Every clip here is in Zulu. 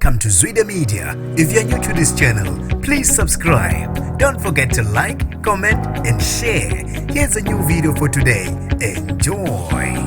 Welcome to Zwida Media. If you're new to this channel, please subscribe. Don't forget to like, comment and share. Here's a new video for today. Enjoy.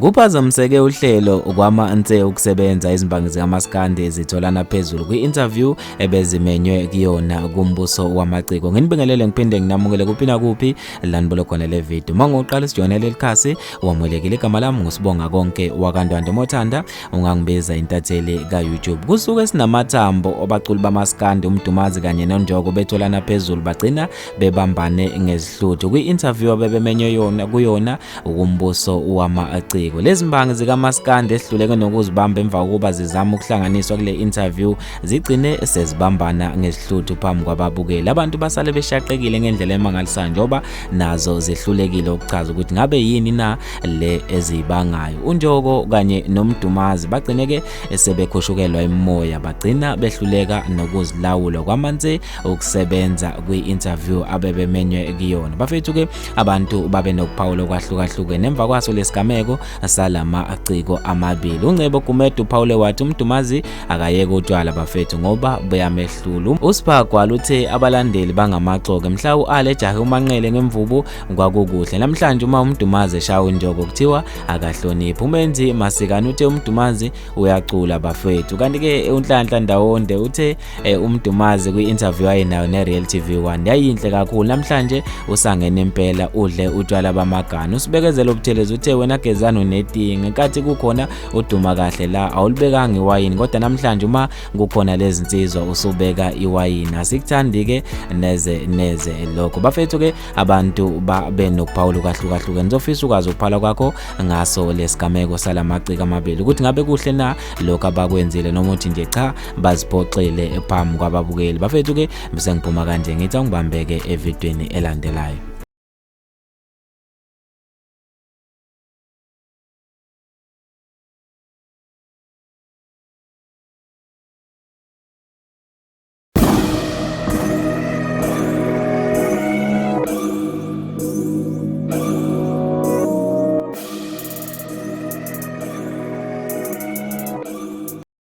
Kuphazamiseke uhlelo kwama-anse ukusebenza izimbangi zikaMaskand zitholana phezulu kwi-interview ebezimenywe kuyona kumbuso wamaciko. Nginibingelele ngiphinde nginamukele kuphina kuphi lanibolo khona le video. Mangoqala sijonele likhasi wamwelekile igama lami ngusibonga konke wakandwande Mothanda ungangibiza intatheli ka-YouTube. Kusuke sinamathambo abaculi bamaskandi umdumazi kanye nonjoko betholana phezulu bagcina bebambane ngezihluthu kwi-interview abebemenywe kuyona kumbuso wamaciko. Lezi mbangi zikaMaskand ehluleke nokuzibamba emva kokuba zizama ukuhlanganiswa kule interview zigcine sezibambana ngezihluthu phambi kwababukeli. Abantu basale beshaqekile ngendlela emangalisayo njoba nazo zehlulekile ukuchaza ukuthi ngabe yini na le ezibangayo. Unjoko kanye nomdumazi bagcineke sebekhushukelwa emoya bagcina behluleka nokuzilawula kwamanzi ukusebenza kwi-interview abebemenywe kuyona. Bafethu ke abantu babe nokuphawula kwahlukahlukene emva kwaso lesigameko salama aciko amabili. Uncebo Gumedu Paul wathi umdumazi akayeke utshwala bafethu ngoba buyamehlula. Usipagwala uthe abalandeli bangamaxoke mhla uale jahe umanqele ngemvubu kwakukuhle. Namhlanje uma umdumazi eshaya unjoko kuthiwa akahloniphi. Umenzi Masikand uthe umdumazi uyacula bafethu. Kanti ke unhlanhla ndawonde uthe umdumazi kwi-interview ayinayo ne-Real TV1 yayinhle kakhulu. Namhlanje usangene impela udle utshwala bamagana. Usibekezela ubuthelezi uthe wena gezana netingi nkathi kukhona uduma kahle la awulibekanga iwayini kodwa namhlanje uma kukhona lezi nsizwa usubeka iwayini asikuthandi ke neze lokho. Bafethu ke abantu babe nokuphawula kwahlukahlukene nizofisa ukwazi ukuphala kwakho ngaso lesigameko salamaciko amabili ukuthi ngabe kuhle na lokho abakwenzile noma uthi nje cha baziphoxile phambi kwababukeli. Bafethu ke bese ngiphuma kanje ngithi angibambeke evidweni elandelayo.